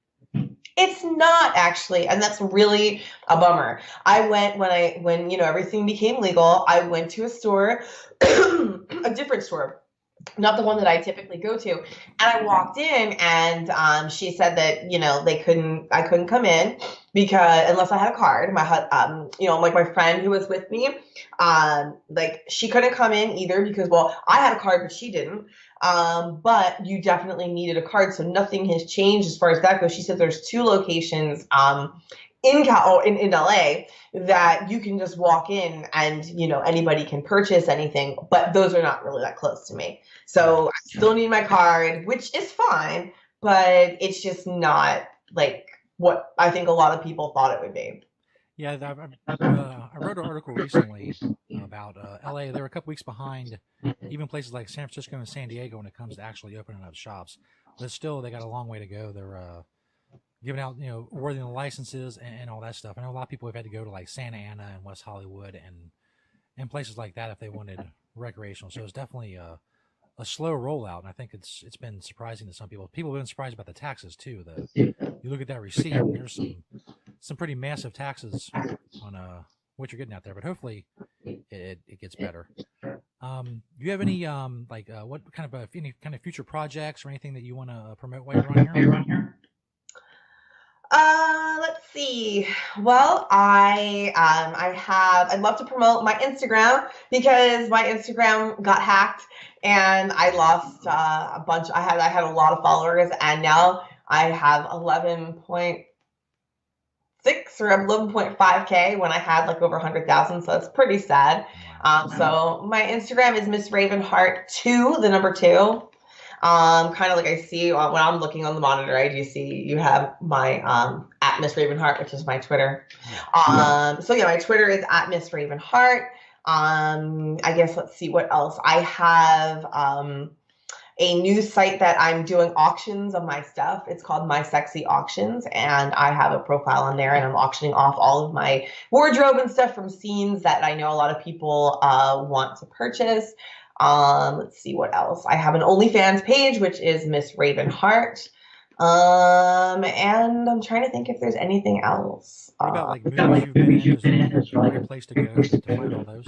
It's not actually, and that's really a bummer. I went when everything became legal. I went to a store, a different store, not the one that I typically go to. And I walked in, and she said that I couldn't come in because unless I had a card. Like my friend who was with me, like she couldn't come in either because I had a card but she didn't. But you definitely needed a card, so nothing has changed as far as that goes. She said there's 2 locations in LA that you can just walk in and anybody can purchase anything, but those are not really that close to me. So I still need my card, which is fine, but it's just not like what I think a lot of people thought it would be. Yeah, I wrote an article recently about LA. They were a couple weeks behind even places like San Francisco and San Diego when it comes to actually opening up shops. But still, they got a long way to go. They're giving out, awarding the licenses and all that stuff. I know a lot of people have had to go to like Santa Ana and West Hollywood and places like that if they wanted recreational. So it's definitely a slow rollout, and I think it's been surprising to some people. People have been surprised about the taxes too. You look at that receipt, and there's some pretty massive taxes on what you're getting out there, but hopefully it gets better. Do you have any what kind of any kind of future projects or anything that you want to promote while you're on here? Let's see. Well, I'd love to promote my Instagram because my Instagram got hacked and I lost a bunch. I had a lot of followers, and now I have 11.6 or 11.5K when I had like over 100,000. So that's pretty sad. So my Instagram is Miss Ravenheart 2, the number 2. Kind of like I see when I'm looking on the monitor, I do see you have my at Miss Ravenheart, which is my Twitter. So yeah, my Twitter is at Miss Ravenheart. I guess let's see what else. I have a new site that I'm doing auctions of my stuff. It's called My Sexy Auctions, and I have a profile on there, and I'm auctioning off all of my wardrobe and stuff from scenes that I know a lot of people want to purchase. Let's see what else. I have an OnlyFans page, which is Miss Ravenheart. And I'm trying to think if there's anything else. What about like movies you've been in? Is there a good place to go to find all those?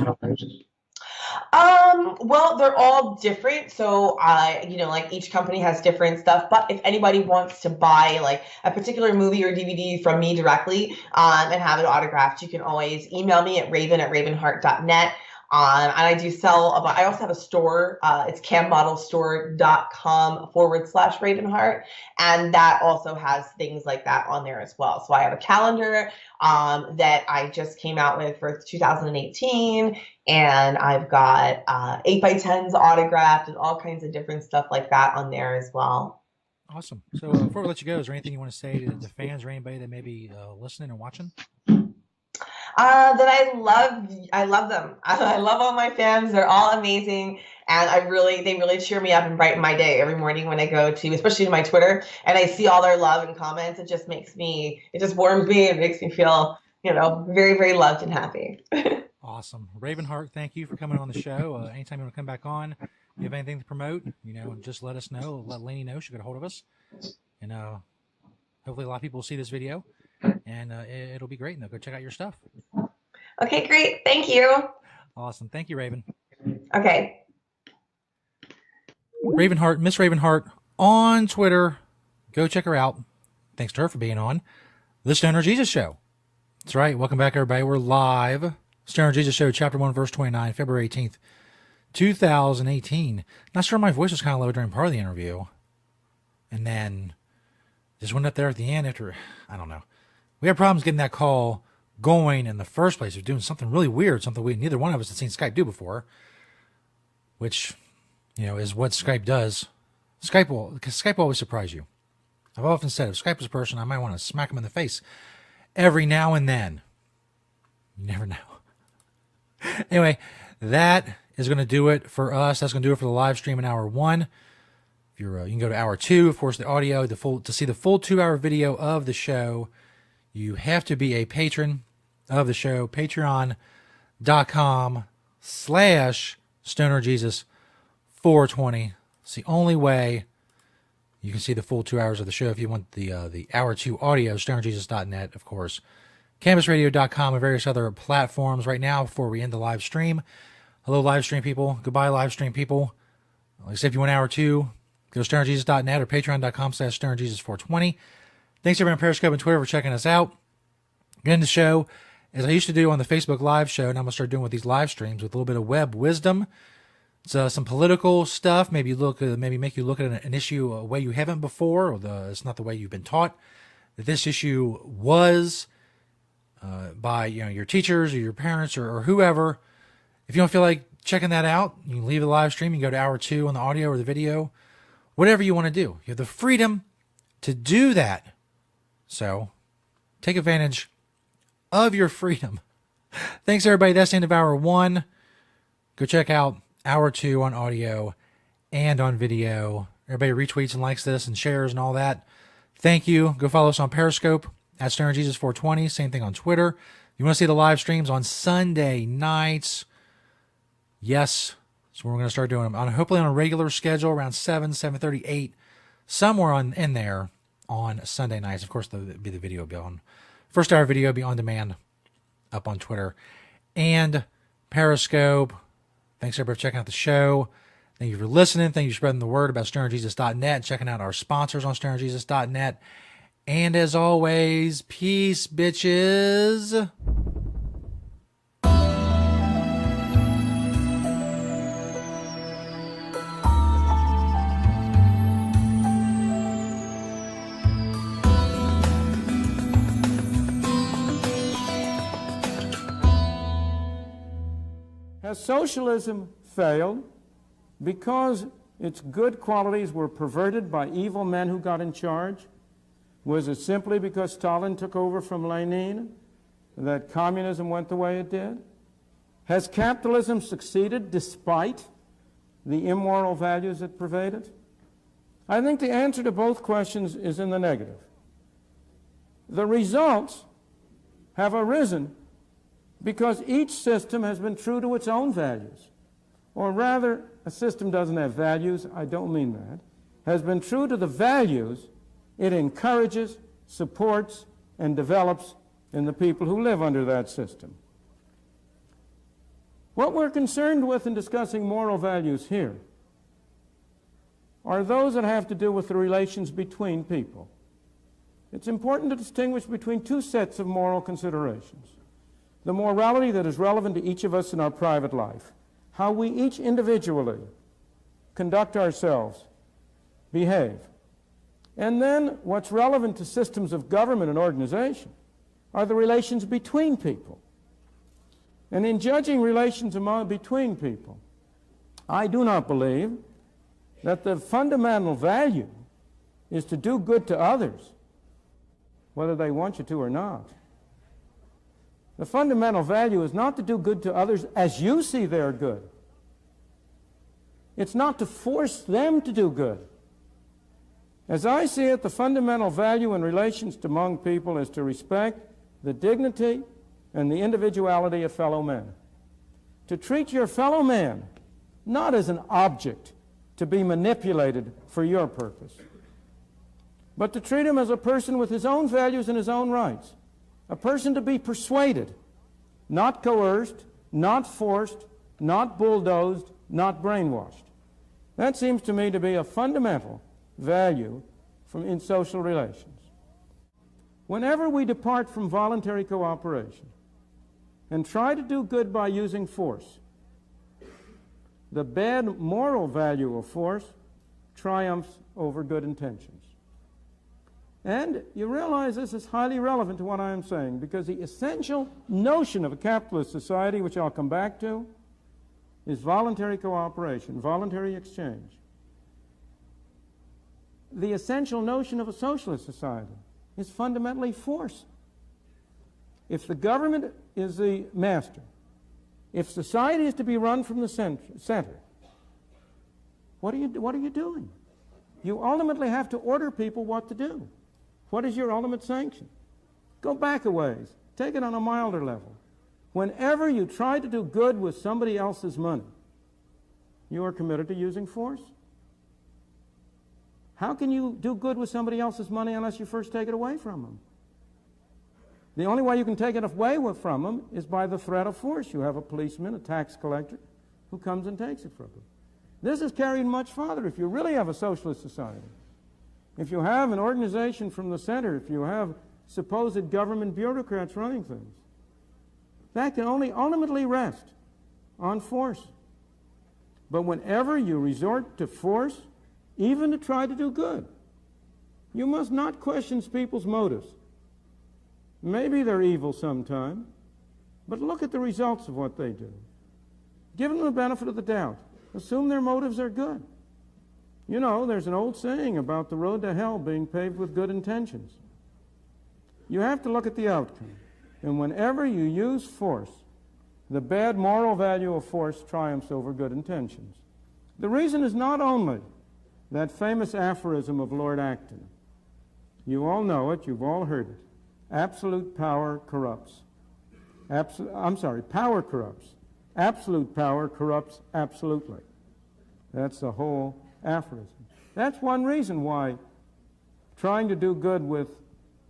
Well, they're all different. So, like each company has different stuff. But if anybody wants to buy like a particular movie or DVD from me directly, and have it autographed, you can always email me at raven@ravenheart.net. And I do sell, I also have a store, it's cammodelsstore.com/Ravenheart. And that also has things like that on there as well. So I have a calendar that I just came out with for 2018. And I've got 8x10s autographed and all kinds of different stuff like that on there as well. Awesome. So before we let you go, is there anything you want to say to the fans or anybody that may be listening and watching? That I love them. I love all my fans. They're all amazing. And they really cheer me up and brighten my day every morning when I go to, especially to my Twitter, and I see all their love and comments. It just warms me. It makes me feel, very, very loved and happy. Awesome. Ravenheart, thank you for coming on the show. Anytime you want to come back on, you have anything to promote, just let us know. Let Lainey know. She'll get a hold of us. And hopefully a lot of people will see this video. And it'll be great, and they'll go check out your stuff. Okay, great. Thank you. Awesome. Thank you, Raven. Okay. Ravenheart, Miss Ravenheart on Twitter. Go check her out. Thanks to her for being on the Stoner Jesus Show. That's right. Welcome back, everybody. We're live. Stoner Jesus Show, Chapter 1, Verse 29, February 18th, 2018. Not sure my voice was kind of low during part of the interview. And then just went up there at the end after, I don't know. We had problems getting that call going in the first place. We're doing something really weird, something neither one of us had seen Skype do before, which, is what Skype does. Skype will always surprise you. I've often said, if Skype was a person, I might want to smack him in the face every now and then. You never know. Anyway, that is going to do it for us. That's going to do it for the live stream in hour 1. If If you're, you can go to hour 2, of course, the audio, to see the full 2-hour video of the show. You have to be a patron of the show. Patreon.com/StonerJesus420. It's the only way you can see the full 2 hours of the show. If you want the hour 2 audio, stonerjesus.net, of course. CannabisRadio.com and various other platforms. Right now, before we end the live stream, hello, live stream people. Goodbye, live stream people. Like I said, if you want hour 2, go to stonerjesus.net or patreon.com/stonerjesus420. Thanks everyone on Periscope and Twitter for checking us out. Again, the show, as I used to do on the Facebook Live show, and I'm going to start doing with these live streams with a little bit of web wisdom. It's some political stuff, maybe make you look at an issue a way you haven't before, or it's not the way you've been taught that this issue was by your teachers or your parents or whoever. If you don't feel like checking that out, you can leave the live stream. You can go to hour 2 on the audio or the video, whatever you want to do. You have the freedom to do that. So take advantage of your freedom. Thanks, everybody. That's the end of hour 1. Go check out hour 2 on audio and on video. Everybody retweets and likes this and shares and all that. Thank you. Go follow us on Periscope at StonerJesus420. Same thing on Twitter. You want to see the live streams on Sunday nights? Yes. So we're going to start doing them hopefully on a regular schedule around 7:30, 8, somewhere in there on Sunday nights. Of course, the video will be on. First hour video will be on demand up on Twitter and Periscope. Thanks everybody for checking out the show. Thank you for listening. Thank you for spreading the word about stonerjesus.net, checking out our sponsors on stonerjesus.net. And as always, peace, bitches. Has socialism failed because its good qualities were perverted by evil men who got in charge? Was it simply because Stalin took over from Lenin that communism went the way it did? Has capitalism succeeded despite the immoral values that pervade it? I think the answer to both questions is in the negative. The results have arisen because each system has been true to its own values. Or rather, a system doesn't have values, I don't mean that, has been true to the values it encourages, supports, and develops in the people who live under that system. What we're concerned with in discussing moral values here are those that have to do with the relations between people. It's important to distinguish between two sets of moral considerations. The morality that is relevant to each of us in our private life, how we each individually conduct ourselves, behave. And then what's relevant to systems of government and organization are the relations between people. And in judging relations between people, I do not believe that the fundamental value is to do good to others, whether they want you to or not. The fundamental value is not to do good to others as you see their good. It's not to force them to do good. As I see it, the fundamental value in relations among people is to respect the dignity and the individuality of fellow men. To treat your fellow man not as an object to be manipulated for your purpose, but to treat him as a person with his own values and his own rights. A person to be persuaded, not coerced, not forced, not bulldozed, not brainwashed. That seems to me to be a fundamental value in social relations. Whenever we depart from voluntary cooperation and try to do good by using force, the bad moral value of force triumphs over good intentions. And you realize this is highly relevant to what I am saying, because the essential notion of a capitalist society, which I'll come back to, is voluntary cooperation, voluntary exchange. The essential notion of a socialist society is fundamentally force. If the government is the master, if society is to be run from the center, what are you doing? You ultimately have to order people what to do. What is your ultimate sanction? Go back a ways. Take it on a milder level. Whenever you try to do good with somebody else's money, you are committed to using force. How can you do good with somebody else's money unless you first take it away from them? The only way you can take it away from them is by the threat of force. You have a policeman, a tax collector, who comes and takes it from them. This is carried much farther. If you really have a socialist society, if you have an organization from the center, if you have supposed government bureaucrats running things, that can only ultimately rest on force. But whenever you resort to force, even to try to do good, you must not question people's motives. Maybe they're evil sometime, but look at the results of what they do. Give them the benefit of the doubt. Assume their motives are good. You know, there's an old saying about the road to hell being paved with good intentions. You have to look at the outcome. And whenever you use force, the bad moral value of force triumphs over good intentions. The reason is not only that famous aphorism of Lord Acton. You all know it, you've all heard it. Absolute power corrupts. Power corrupts. Absolute power corrupts absolutely. That's the whole aphorism. That's one reason why trying to do good with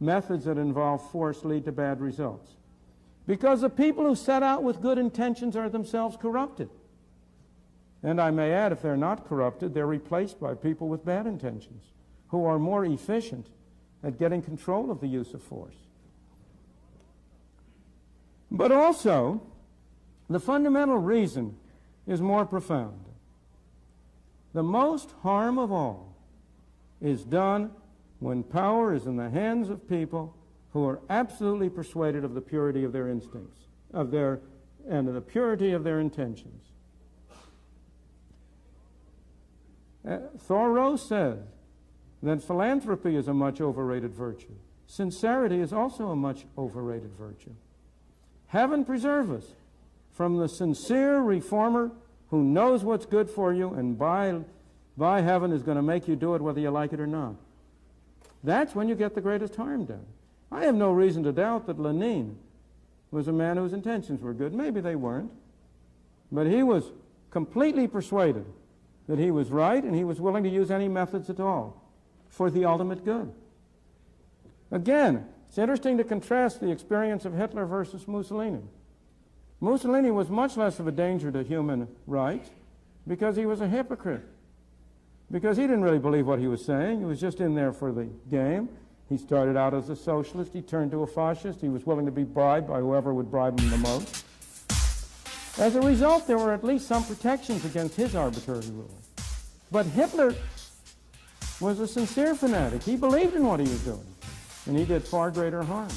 methods that involve force lead to bad results. Because the people who set out with good intentions are themselves corrupted. And I may add, if they're not corrupted, they're replaced by people with bad intentions, who are more efficient at getting control of the use of force. But also, the fundamental reason is more profound. The most harm of all is done when power is in the hands of people who are absolutely persuaded of the purity of their instincts, and the purity of their intentions. Thoreau said that philanthropy is a much overrated virtue. Sincerity is also a much overrated virtue. Heaven preserve us from the sincere reformer who knows what's good for you and by heaven is going to make you do it whether you like it or not. That's when you get the greatest harm done. I have no reason to doubt that Lenin was a man whose intentions were good. Maybe they weren't. But he was completely persuaded that he was right, and he was willing to use any methods at all for the ultimate good. Again, it's interesting to contrast the experience of Hitler versus Mussolini. Mussolini was much less of a danger to human rights because he was a hypocrite. Because he didn't really believe what he was saying. He was just in there for the game. He started out as a socialist. He turned to a fascist. He was willing to be bribed by whoever would bribe him the most. As a result, there were at least some protections against his arbitrary rule. But Hitler was a sincere fanatic. He believed in what he was doing, and he did far greater harm.